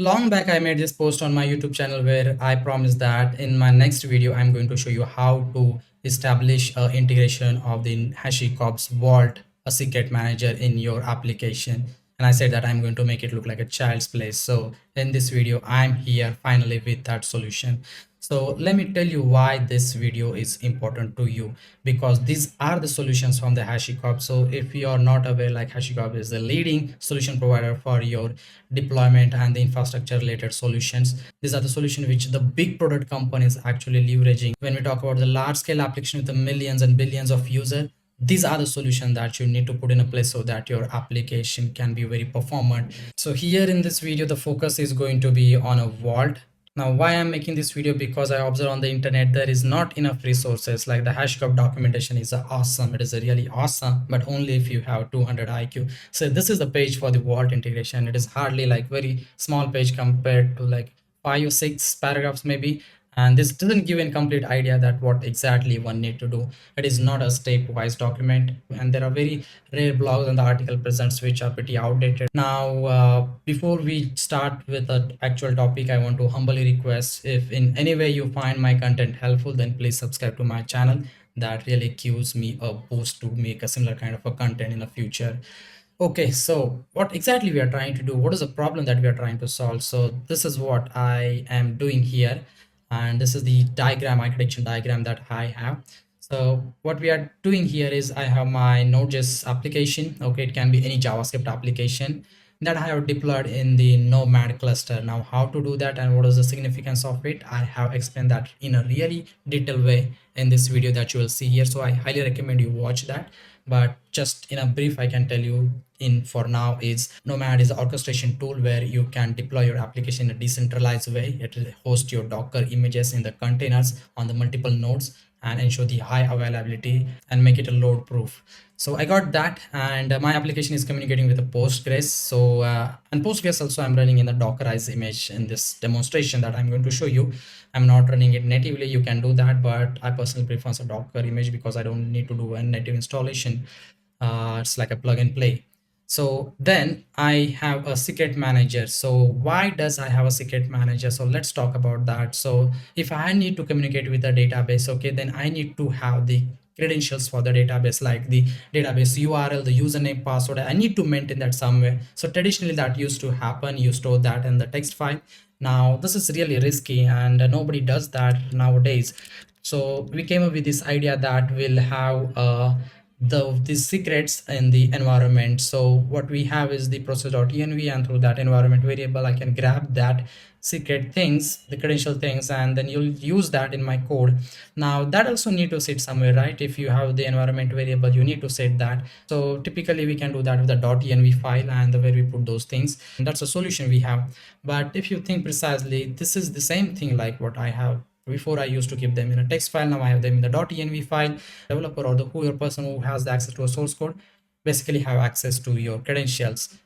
Long back, I made this post on my YouTube channel where I promised that in my next video, I'm going to show you how to establish integration of the HashiCorp's Vault, a secret manager in your application. And I said that I'm going to make it look like a child's play. So in this video, I'm here finally with that solution. So let me tell you why this video is important to you, because these are the solutions from the HashiCorp. So if you are not aware, like HashiCorp is the leading solution provider for your deployment and the infrastructure related solutions. These are the solutions which the big product companies actually leveraging. When we talk about the large scale application with the millions and billions of users, these are the solutions that you need to put in a place so that your application can be very performant. So here in this video, the focus is going to be on a vault. Now, why I'm making this video, because I observe on the internet there is not enough resources. Like the HashiCorp documentation is awesome. It is a really awesome, but only if you have 200 IQ. So this is the page for the vault integration. It is hardly like very small page compared to like 5 or 6 paragraphs maybe, and this doesn't give a complete idea that what exactly one need to do. It is not a stepwise document, and there are very rare blogs and the article presents which are pretty outdated. Now before we start with the actual topic, I want to humbly request, if in any way you find my content helpful, then please subscribe to my channel. That really gives me a boost to make a similar kind of a content in the future. Okay, so what exactly we are trying to do? What is the problem that we are trying to solve? So this is what I am doing here, and this is the diagram, architecture diagram that I have. So what we are doing here is I have my Node.js application. Okay, it can be any JavaScript application that I have deployed in the Nomad cluster. Now, how to do that and what is the significance of it, I have explained that in a really detailed way in this video that you will see here. So I highly recommend you watch that. But just in a brief, I can tell you in for now is Nomad is an orchestration tool where you can deploy your application in a decentralized way. It will host your Docker images in the containers on the multiple nodes and ensure the high availability and make it a load proof. So I got that, and my application is communicating with a Postgres. So and Postgres also I'm running in the Dockerized image in this demonstration that I'm going to show you. I'm not running it natively. You can do that, but I personally prefer a Docker image because I don't need to do a native installation. It's like a plug and play. So then I have a secret manager. So why does I have a secret manager? So let's talk about that. So if I need to communicate with the database, okay, then I need to have the credentials for the database, like the database URL, the username, password. I need to maintain that somewhere. So traditionally that used to happen. You store that in the text file. Now this is really risky and nobody does that nowadays. So we came up with this idea that we'll have these secrets in the environment. So what we have is the process.env, and through that environment variable I can grab that secret things, the credential things, and then you'll use that in my code. Now that also need to sit somewhere, right? If you have the environment variable, you need to set that. So typically we can do that with the .env file and where we put those things, and that's a solution we have. But if you think precisely, this is the same thing like what I have before. I used to keep them in a text file. Now I have them in the .env file. Developer or the who your person who has the access to a source code basically have access to your credentials.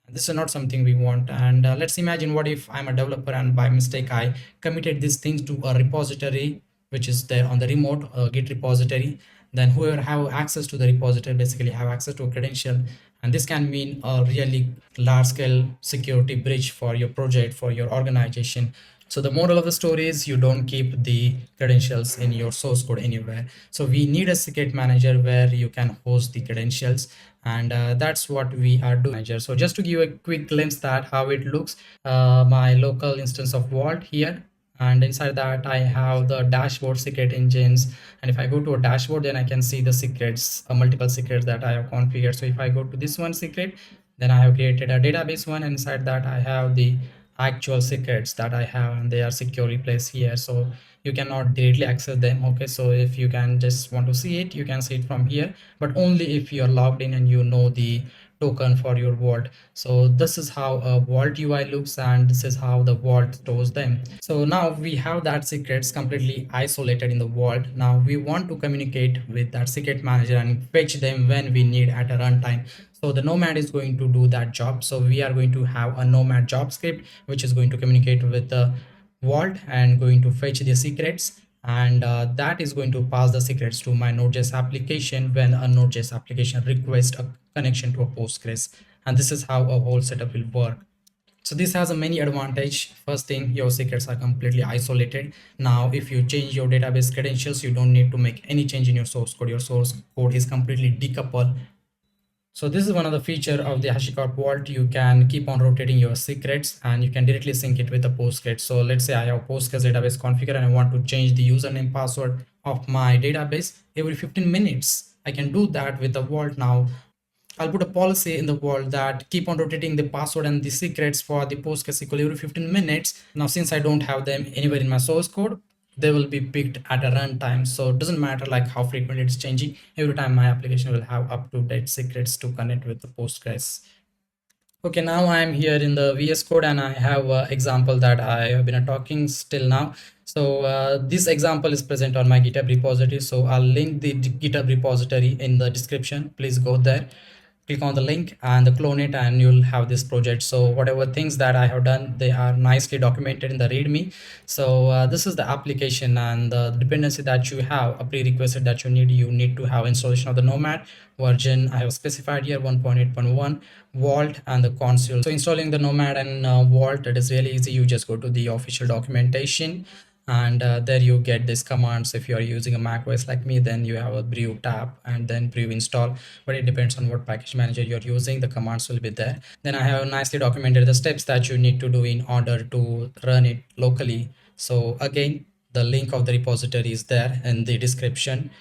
This is not something we want. And let's imagine, what if I'm a developer and by mistake I committed these things to a repository which is there on the remote Git repository. Then whoever have access to the repository basically have access to a credential, and this can mean a really large scale security breach for your project, for your organization. So the moral of the story is you don't keep the credentials in your source code anywhere. So we need a secret manager where you can host the credentials, and that's what we are doing. So just to give a quick glimpse that how it looks, my local instance of Vault here, and inside that I have the dashboard secret engines. And if I go to a dashboard, then I can see the secrets, multiple secrets that I have configured. So if I go to this one secret, then I have created a database one. Inside that I have the actual secrets that I have, and they are securely placed here, so you cannot directly access them. Okay, so if you can just want to see it, you can see it from here, but only if you are logged in and you know the token for your vault. So this is how a vault UI looks, and this is how the vault stores them. So now we have that secrets completely isolated in the vault. Now we want to communicate with that secret manager and fetch them when we need at a runtime. So the Nomad is going to do that job. So we are going to have a Nomad job script which is going to communicate with the vault and going to fetch the secrets, and that is going to pass the secrets to my Node.js application when a Node.js application requests a connection to a Postgres. And this is how a whole setup will work. So this has a many advantage. First thing, your secrets are completely isolated. Now if you change your database credentials, you don't need to make any change in your source code. Your source code is completely decoupled. So this is one of the feature of the HashiCorp Vault. You can keep on rotating your secrets and you can directly sync it with the Postgres. So let's say I have Postgres database configured and I want to change the username password of my database every 15 minutes. I can do that with the Vault now. I'll put a policy in the Vault that keep on rotating the password and the secrets for the PostgreSQL every 15 minutes. Now, since I don't have them anywhere in my source code, they will be picked at a runtime. So it doesn't matter like how frequently it's changing. Every time my application will have up to date secrets to connect with the Postgres. Okay, now I'm here in the VS Code and I have an example that I have been talking still now. So this example is present on my GitHub repository. So I'll link the GitHub repository in the description. Please go there, click on the link and clone it and you'll have this project. So whatever things that I have done, they are nicely documented in the README. So this is the application and the dependency that you have, a prerequisite that you need to have installation of the Nomad version. I have specified here 1.8.1 Vault and the console. So installing the Nomad and Vault, it is really easy. You just go to the official documentation and there you get these commands. If you are using a Mac OS like me, then you have a brew tab and then brew install, but it depends on what package manager you're using. The commands will be there. Then I have nicely documented the steps that you need to do in order to run it locally. So again, the link of the repository is there in the description.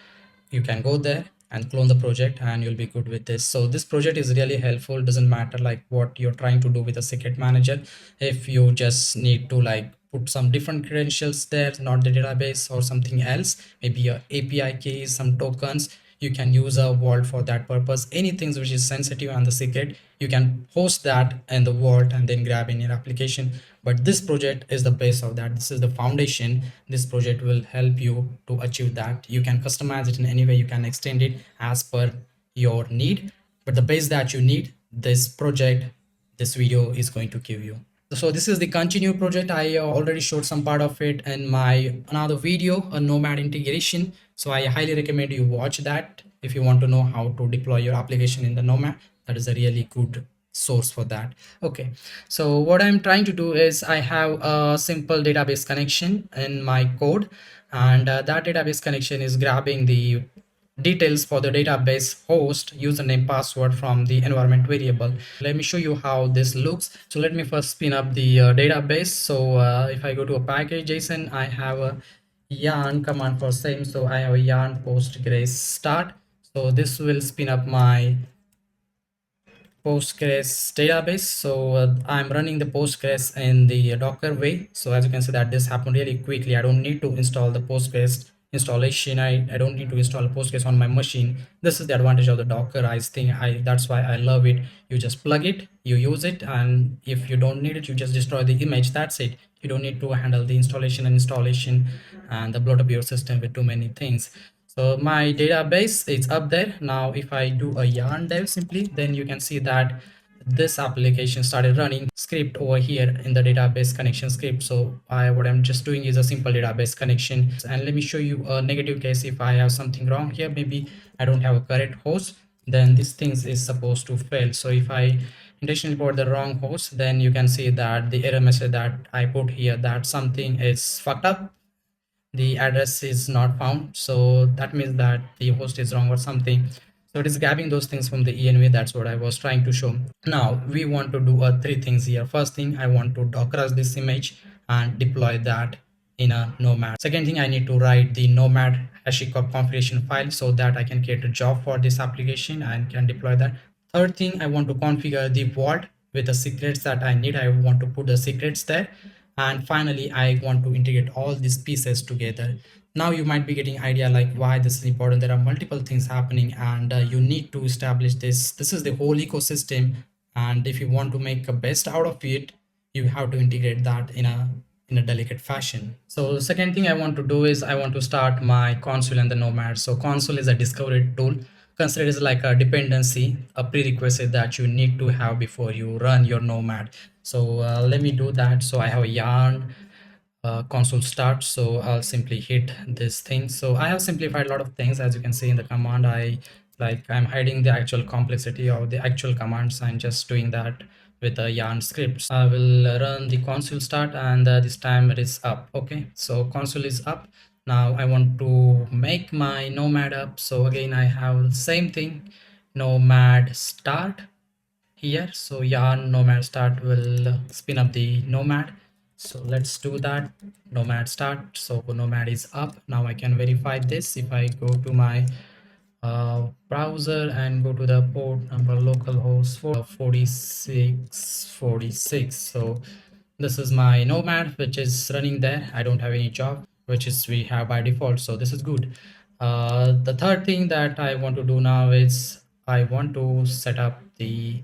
You can go there and clone the project and you'll be good with this. So this project is really helpful. Doesn't matter like what you're trying to do with a secret manager. If you just need to like put some different credentials there, not the database or something else, maybe your API keys, some tokens, you can use a vault for that purpose. Anything which is sensitive and the secret, you can host that in the vault and then grab in your application. But this project is the base of that. This is the foundation. This project will help you to achieve that. You can customize it in any way. You can extend it as per your need, but the base that you need, this project, this video is going to give you. So this is the continue project. I already showed some part of it in my another video, a Nomad integration. So I highly recommend you watch that if you want to know how to deploy your application in the Nomad. That is a really good source for that. Okay, so what I'm trying to do is I have a simple database connection in my code, and that database connection is grabbing the details for the database host, username, password from the environment variable. Let me show you how this looks. So let me first spin up the database. So if I go to a package JSON, I have a yarn command for same. So I have a yarn postgres start. So this will spin up my Postgres database. So I'm running the Postgres in the Docker way. So as you can see that this happened really quickly. I don't need to install the Postgres installation. I don't need to install Postgres on my machine. This is the advantage of the Docker. I think that's why I love it. You just plug it, you use it, and if you don't need it, you just destroy the image. That's it. You don't need to handle the installation and the bloat up your system with too many things. So my database is up there. Now if I do a yarn dev simply, then you can see that this application started running script over here in the database connection script. So what I'm just doing is a simple database connection. And let me show you a negative case. If I have something wrong here, maybe I don't have a correct host, then this thing is supposed to fail. So if I intentionally put the wrong host, then you can see that the error message that I put here, that something is fucked up, the address is not found. So that means that the host is wrong or something. So it is grabbing those things from the env. That's what I was trying to show. Now we want to do three things here. First thing, I want to dockerize this image and deploy that in a Nomad. Second thing, I need to write the Nomad HashiCorp configuration file so that I can create a job for this application and can deploy that. Third thing, I want to configure the vault with the secrets that I need. I want to put the secrets there. And finally, I want to integrate all these pieces together. Now you might be getting idea like why this is important. There are multiple things happening and you need to establish this. This is the whole ecosystem. And if you want to make a best out of it, you have to integrate that in a delicate fashion. So the second thing I want to do is I want to start my console and the Nomad. So console is a discovery tool. Consider it as like a dependency, a prerequisite that you need to have before you run your Nomad. So let me do that. So I have a yarn console start. So I'll simply hit this thing. So I have simplified a lot of things. As you can see in the command, I'm hiding the actual complexity of the actual commands and just doing that with a yarn script. So I will run the console start, and this time it is up. Okay, so console is up. Now I want to make my nomad up. So again, I have same thing, nomad start here. So yarn nomad start will spin up the nomad. So let's do that. Nomad start. So nomad is up. Now I can verify this if I go to my browser and go to the port number localhost 4646. So this is my nomad which is running there. I don't have any job, which is we have by default, so this is good. The third thing that I want to do now is I want to set up the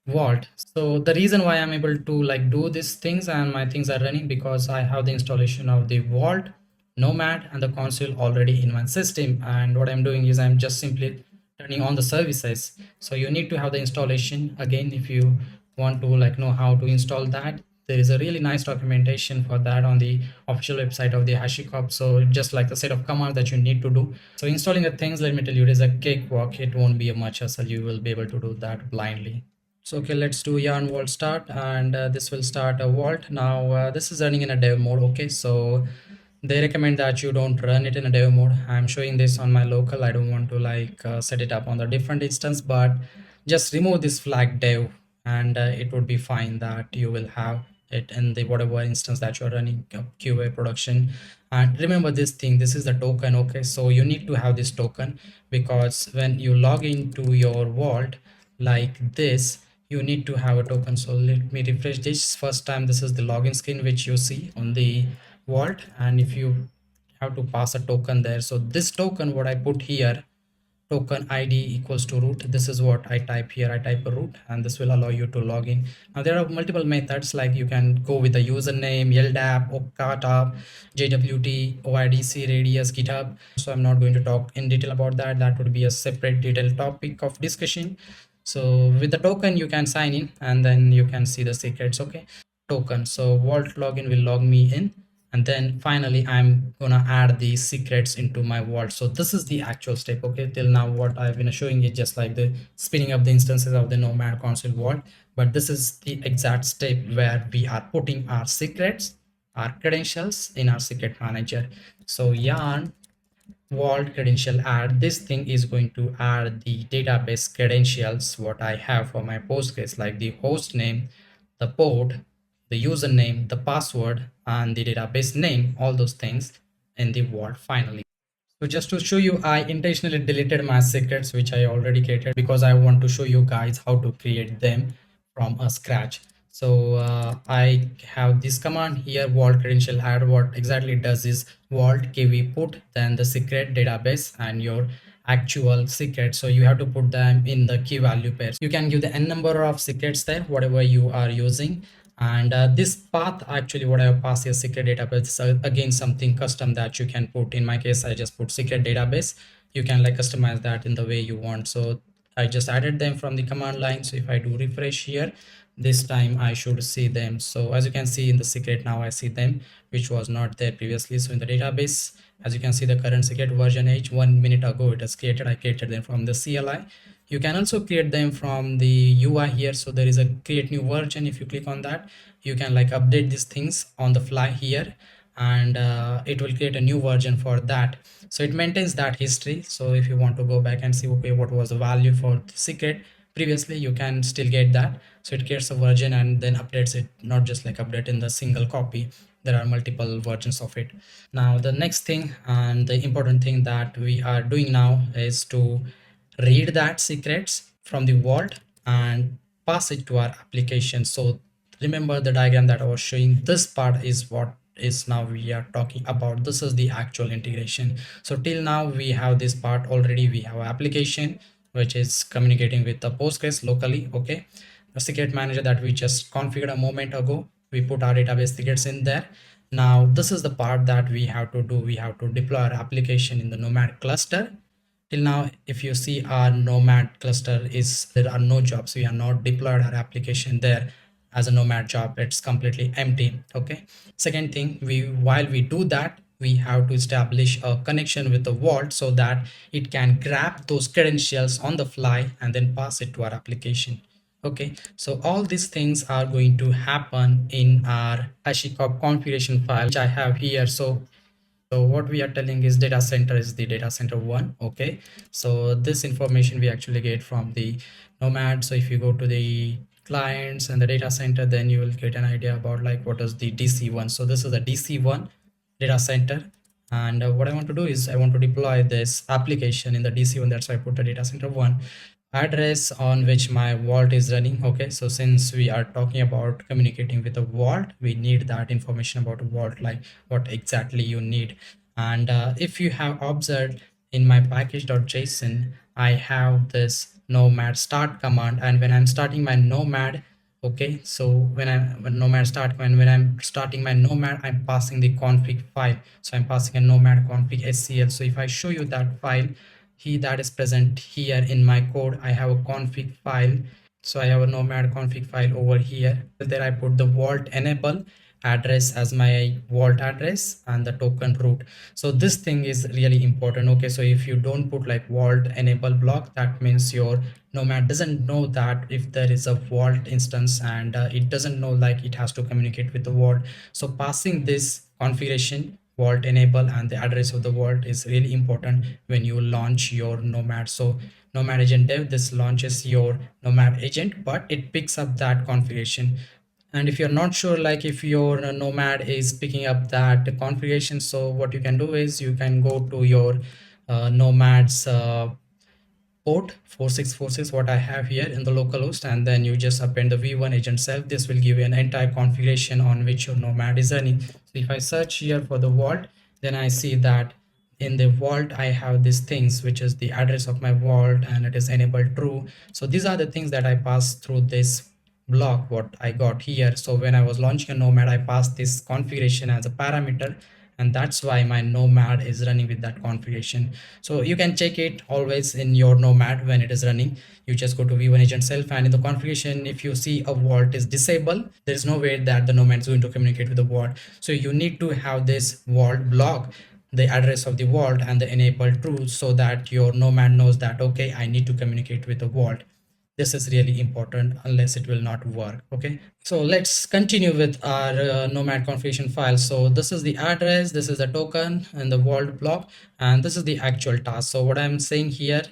vault. So the reason why I'm able to like do these things and my things are running, because I have the installation of the vault, nomad and the console already in my system. And what I'm doing is I'm just simply turning on the services. So you need to have the installation. Again, if you want to like know how to install that, there is a really nice documentation for that on the official website of the HashiCorp. So just like the set of commands that you need to do. So installing the things, let me tell you, it is a cakewalk. It won't be a much hassle. You will be able to do that blindly. So okay, let's do yarn vault start, and this will start a vault. Now this is running in a dev mode. Okay, so they recommend that you don't run it in a dev mode. I'm showing this on my local. I don't want to like set it up on the different instance, but just remove this flag dev, and it would be fine that you will have it in the whatever instance that you're running QA production. And remember this thing, this is the token. Okay, so you need to have this token, because when you log into your vault like this, you need to have a token. So let me refresh this. First time, this is the login screen which you see on the vault, and if you have to pass a token there, so this token what I put here, token id equals to root, this is what I type here. I type a root, and this will allow you to log in. Now there are multiple methods, like you can go with the username, ldap, okata, jwt, oidc, radius, github. So I'm not going to talk in detail about that. That would be a separate detailed topic of discussion. So with the token you can sign in, and then you can see the secrets. Okay, token. So vault login will log me in, and then finally I'm gonna add the secrets into my vault. So this is the actual step. Okay, till now what I've been showing is just like the spinning up the instances of the nomad console vault, but this is the exact step where we are putting our secrets, our credentials in our secret manager. So yarn vault credential add, this thing is going to add the database credentials what I have for my Postgres, like the host name, the port, the username, the password, and the database name, all those things in the vault finally. So just to show you, I intentionally deleted my secrets which I already created, because I want to show you guys how to create them from a scratch. So I have this command here, vault credential add. What exactly it does is vault kv put, then the secret database and your actual secret. So you have to put them in the key value pairs. You can give the n number of secrets there, whatever you are using. And this path, actually what I have passed here, secret database, again something custom that you can put. In my case, I just put secret database. You can like customize that in the way you want. So I just added them from the command line. So if I do refresh here, this time I should see them. So as you can see in the secret, now I see them, which was not there previously. So in the database, as you can see, the current secret version age 1 minute ago it has created. I created them from the CLI. You can also create them from the UI here. So there is a create new version. If you click on that, you can like update these things on the fly here, and it will create a new version for that. So it maintains that history. So if you want to go back and see, okay, what was the value for the secret previously, you can still get that. So it creates a version and then updates it, not just like update in the single copy. There are multiple versions of it. Now the next thing and the important thing that we are doing now is to read that secrets from the vault and pass it to our application. So remember the diagram that I was showing, this part is what is now we are talking about. This is the actual integration. So till now we have this part already. We have an application which is communicating with the Postgres locally. Okay, the secret manager that we just configured a moment ago, we put our database secrets in there. Now this is the part that we have to do. We have to deploy our application in the Nomad cluster. Till now, if you see our Nomad cluster is, there are no jobs. We have not deployed our application there as a Nomad job. It's completely empty. Okay, second thing, while we do that, we have to establish a connection with the vault so that it can grab those credentials on the fly and then pass it to our application. Okay, so all these things are going to happen in our HashiCorp configuration file, which I have here. So what we are telling is data center is the data center one. Okay, so this information we actually get from the Nomad. So if you go to the clients and the data center, then you will get an idea about like what is the DC1. So this is the DC1 data center. And what I want to do is I want to deploy this application in the DC1. That's why I put the data center one address on which my vault is running. Okay, so since we are talking about communicating with a vault, we need that information about a vault, like what exactly you need. And if you have observed in my package.json, I have this nomad start command, and when I'm starting my nomad, okay, so when nomad start, when I'm starting my nomad, I'm passing the config file. So I'm passing a nomad config scl. So if I show you that file, he that is present here in my code, I have a config file. So I have a nomad config file over here. There I put the vault enable address as my vault address and the token root. So this thing is really important. Okay, so if you don't put like vault enable block, that means your nomad doesn't know that if there is a vault instance, and it doesn't know like it has to communicate with the vault. So passing this configuration vault enable and the address of the vault is really important when you launch your nomad. So nomad agent dev, this launches your nomad agent, but it picks up that configuration. And if you're not sure like if your nomad is picking up that configuration, so what you can do is you can go to your nomad's port 4646, what I have here in the localhost, and then you just append the v1 agent self. This will give you an entire configuration on which your nomad is running. So if I search here for the vault, then I see that in the vault I have these things, which is the address of my vault, and it is enabled true. So these are the things that I pass through this block what I got here. So when I was launching a nomad, I passed this configuration as a parameter, and that's why my nomad is running with that configuration. So you can check it always in your nomad when it is running. You just go to v1 agent self, and in the configuration, if you see a vault is disabled, there is no way that the nomad is going to communicate with the vault. So you need to have this vault block the address of the vault and the enable true, so that your nomad knows that okay, I need to communicate with the vault. This is really important, unless it will not work. Okay, so let's continue with our nomad configuration file. So this is the address, this is the token and the vault block, and this is the actual task. So what I'm saying here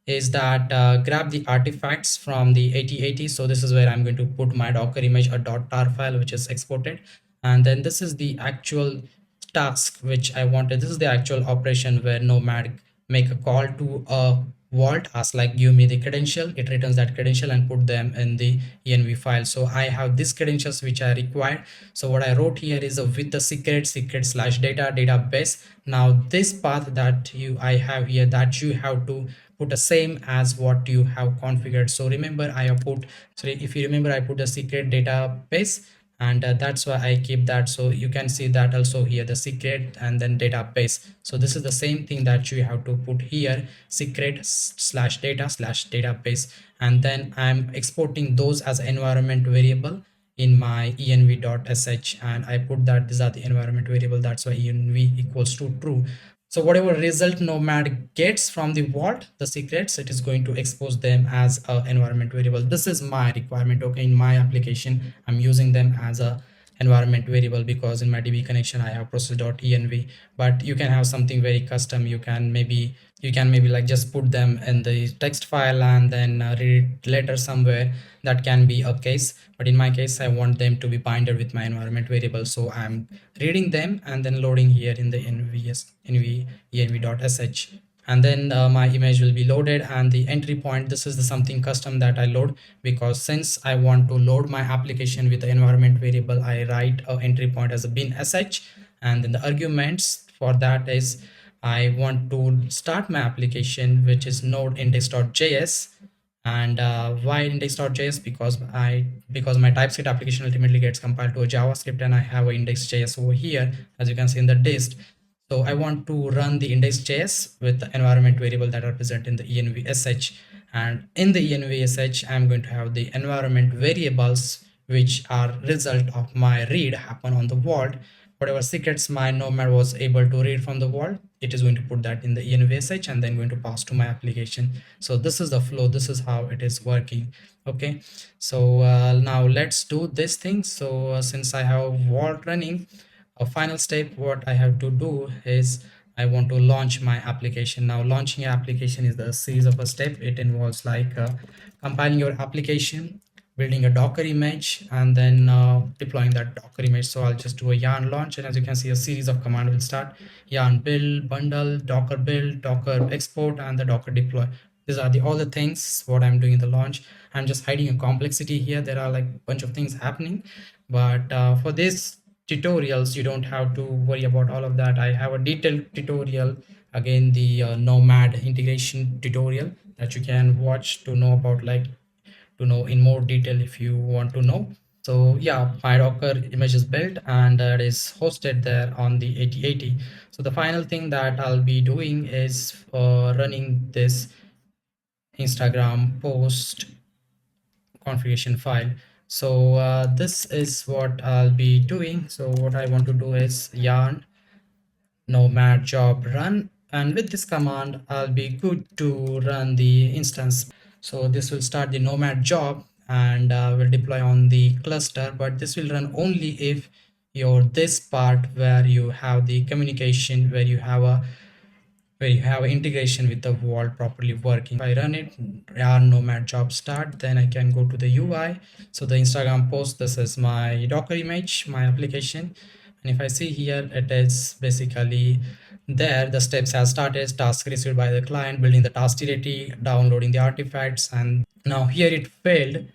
is that grab the artifacts from the 8080. So this is where I'm going to put my docker image, a .tar file which is exported, and then this is the actual task which I wanted. This is the actual operation where nomad make a call to a vault, ask like give me the credential, it returns that credential and put them in the env file. So I have these credentials which I required. So what I wrote here is a with the secret slash data database. Now this path that I have here, that you have to put the same as what you have configured. So remember I have put, so if you remember, I put the secret database, and that's why I keep that. So you can see that also here, the secret and then database. So this is the same thing that you have to put here, secret slash data slash database, and then I'm exporting those as environment variable in my env.sh, and I put that these are the environment variable. That's why env equals to true. So whatever result nomad gets from the vault, the secrets, it is going to expose them as a environment variable. This is my requirement. Okay, in my application, I'm using them as a environment variable because in my DB connection I have process.env. But you can have something very custom. You can maybe like just put them in the text file and then read it later somewhere. That can be a case, but in my case I want them to be binded with my environment variable. So I'm reading them and then loading here in the env.sh, and then my image will be loaded, and the entry point, this is the something custom that I load, because since I want to load my application with the environment variable, I write a entry point as a bin sh, and then the arguments for that is I want to start my application, which is node index.js. And why index.js? Because my TypeScript application ultimately gets compiled to a JavaScript, and I have a index.js over here, as you can see in the dist. So I want to run the index.js with the environment variable that are present in the env.sh, and in the env.sh I'm going to have the environment variables which are result of my read happen on the vault. whatever secrets my Nomad was able to read from the vault, it is going to put that in the envsh and then going to pass to my application. So this is the flow, this is how it is working. Okay, so now let's do this thing. So since I have vault running, a final step what I have to do is I want to launch my application. Now launching your application is the series of a step. It involves like compiling your application, building a Docker image, and then deploying that Docker image. So I'll just do a yarn launch, and as you can see, a series of command will start: yarn build, bundle, Docker build, Docker export, and the Docker deploy. These are the all the things what I'm doing in the launch. I'm just hiding a complexity here. There are like a bunch of things happening, but for this tutorials you don't have to worry about all of that. I have a detailed tutorial, again the Nomad integration tutorial, that you can watch to know about, like, to know in more detail if you want to know. So yeah, my Docker image is built and it is hosted there on the 8080. So the final thing that I'll be doing is running this Instagram post configuration file. So this is what I'll be doing. So what I want to do is yarn nomad job run, and with this command I'll be good to run the instance. So this will start the nomad job and will deploy on the cluster, but this will run only if your this part where you have the communication, where you have integration with the vault properly working. If I run it, yarn nomad job start, then I can go to the UI. So the Instagram post, this is my Docker image, my application. And if I see here, it is basically there. The steps have started, task received by the client, building the task directory, downloading the artifacts, and now here it failed,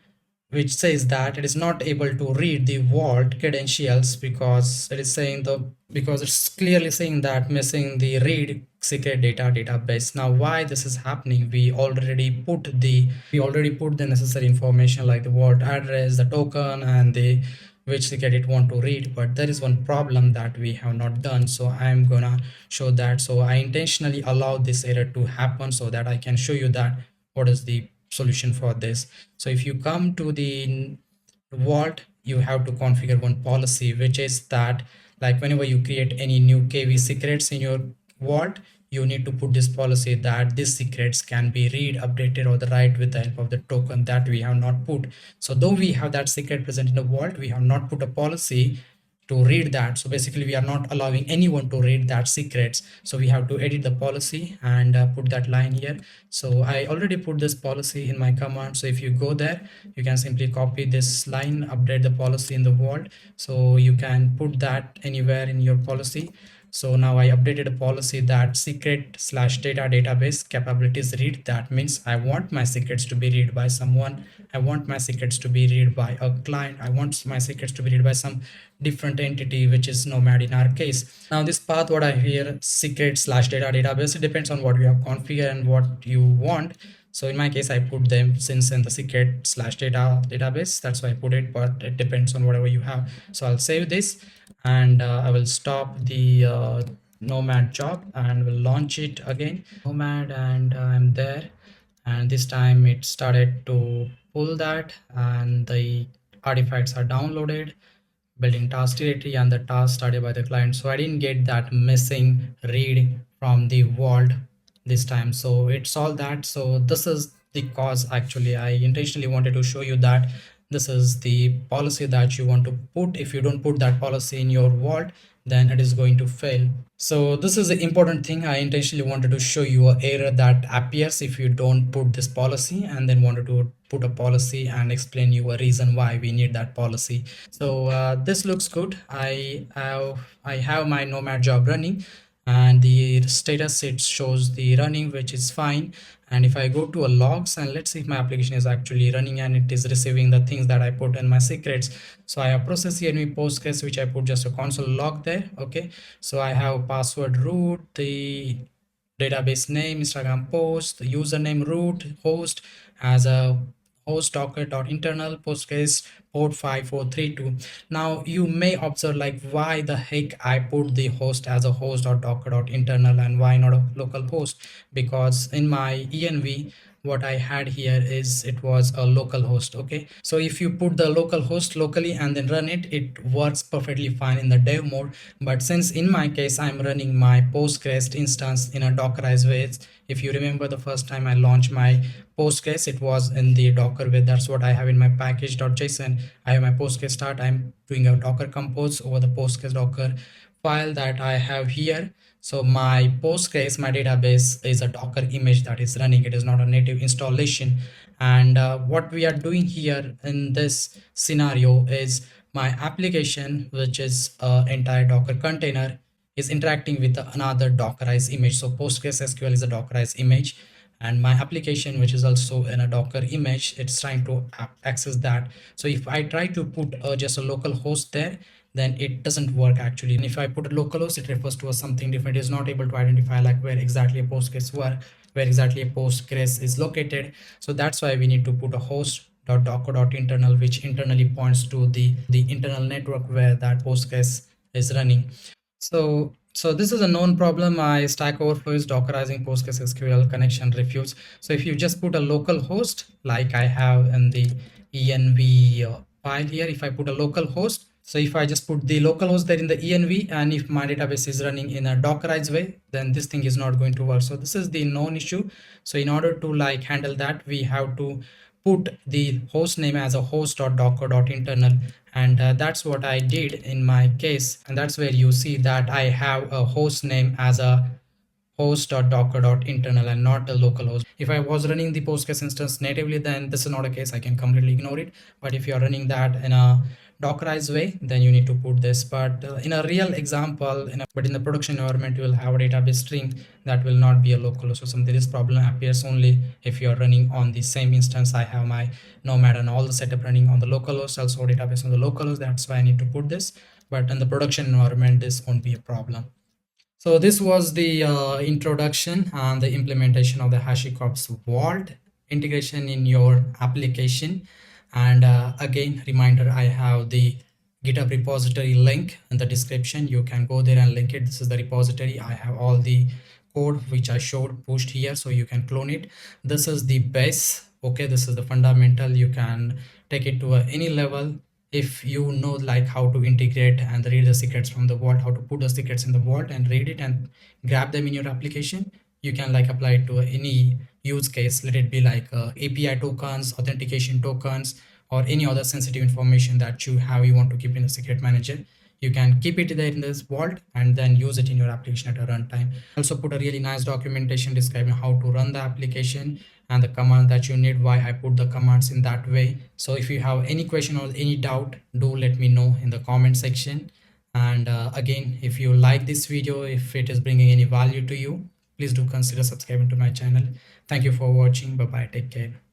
which says that it is not able to read the vault credentials because it is saying because it's clearly saying that missing the read secret data database. Now why this is happening, we already put the necessary information like the vault address, the token, and the which secret it want to read, but there is one problem that we have not done. So I'm gonna show that. So I intentionally allow this error to happen so that I can show you that what is the solution for this. So if you come to the vault, you have to configure one policy, which is that, like, whenever you create any new KV secrets in your vault, you need to put this policy that these secrets can be read, updated, or the write with the help of the token. That we have not put. So though we have that secret present in the vault, we have not put a policy to read that. So basically we are not allowing anyone to read that secrets. So we have to edit the policy and put that line here. So I already put this policy in my command. So if you go there, you can simply copy this line, update the policy in the vault. So you can put that anywhere in your policy. So now I updated a policy that secret slash data database capabilities read. That means I want my secrets to be read by someone. I want my secrets to be read by a client. I want my secrets to be read by some different entity, which is Nomad in our case. Now this path, what I hear, secret slash data database, it depends on what you have configured and what you want. So in my case, I put them since in the secret slash data database. That's why I put it, but it depends on whatever you have. So I'll save this and I will stop the Nomad job and will launch it again. Nomad, and I'm there. And this time it started to pull that and the artifacts are downloaded, building task directory, and the task started by the client. So I didn't get that missing read from the vault this time. So it's all that. So this is the cause. Actually, I intentionally wanted to show you that this is the policy that you want to put. If you don't put that policy in your vault, then it is going to fail. So this is the important thing. I intentionally wanted to show you an error that appears if you don't put this policy, and then wanted to put a policy and explain you a reason why we need that policy. So this looks good. I have my Nomad job running, and the status, it shows the running, which is fine. And if I go to a logs, and let's see if my application is actually running and it is receiving the things that I put in my secrets. So I have process here in Postgres, which I put just a console log there. Okay, so I have password root, the database name, Instagram post, the username root, host as a host docker.internal, Postgres port 5432. Now you may observe, like, why the heck I put the host as a host.docker.internal and why not a local host? Because in my env what I had here is it was a local host. Okay, so if you put the local host locally and then run it, it works perfectly fine in the dev mode. But since in my case I'm running my Postgres instance in a Dockerized way, if you remember the first time I launched my Postgres, it was in the Docker way. That's what I have in my package.json. I have my Postgres start. I'm doing a Docker compose over the Postgres Docker file that I have here. So my Postgres, my database is a Docker image that is running. It is not a native installation. And what we are doing here in this scenario is my application, which is entire Docker container, is interacting with another Dockerized image. So PostgreSQL is a Dockerized image, and my application, which is also in a Docker image, it's trying to access that. So if I try to put just a local host there, then it doesn't work actually. And if I put a localhost, it refers to a something different. It is not able to identify like where exactly a Postgres where exactly a Postgres is located. So that's why we need to put a host.docker.internal, which internally points to the internal network where that Postgres is running. So this is a known problem. My Stack Overflow is Dockerizing PostgreSQL connection refuse. So if you just put a local host like I have in the env file here, if I put a local host, so if I just put the local host there in the env, and if my database is running in a Dockerized way, then this thing is not going to work. So this is the known issue. So in order to like handle that, we have to put the host name as a host.docker.internal, and that's what I did in my case. And that's where you see that I have a host name as a host.docker.internal and not a local host. If I was running the Postgres instance natively, then this is not a case. I can completely ignore it. But if you're running that in a Dockerized way, then you need to put this. But in a real example, but in the production environment, you will have a database string that will not be a local host. So something, this problem appears only if you're running on the same instance. I have my Nomad and all the setup running on the local host, also database on the local host. That's why I need to put this. But in the production environment, this won't be a problem. So this was the introduction and the implementation of the HashiCorp's Vault integration in your application. And again, reminder, I have the GitHub repository link in the description. You can go there and link it. This is the repository. I have all the code which I showed pushed here, so you can clone it. This is the base. Okay, this is the fundamental. You can take it to any level if you know like how to integrate and read the secrets from the vault, how to put the secrets in the vault and read it and grab them in your application. You can like apply it to any use case. Let it be like API tokens, authentication tokens, or any other sensitive information that you want to keep in the secret manager. You can keep it there in this vault and then use it in your application at a runtime. Also put a really nice documentation describing how to run the application and the command that you need, why I put the commands in that way. So if you have any question or any doubt, do let me know in the comment section. And again, if you like this video, if it is bringing any value to you, please do consider subscribing to my channel. Thank you for watching. Bye bye, take care.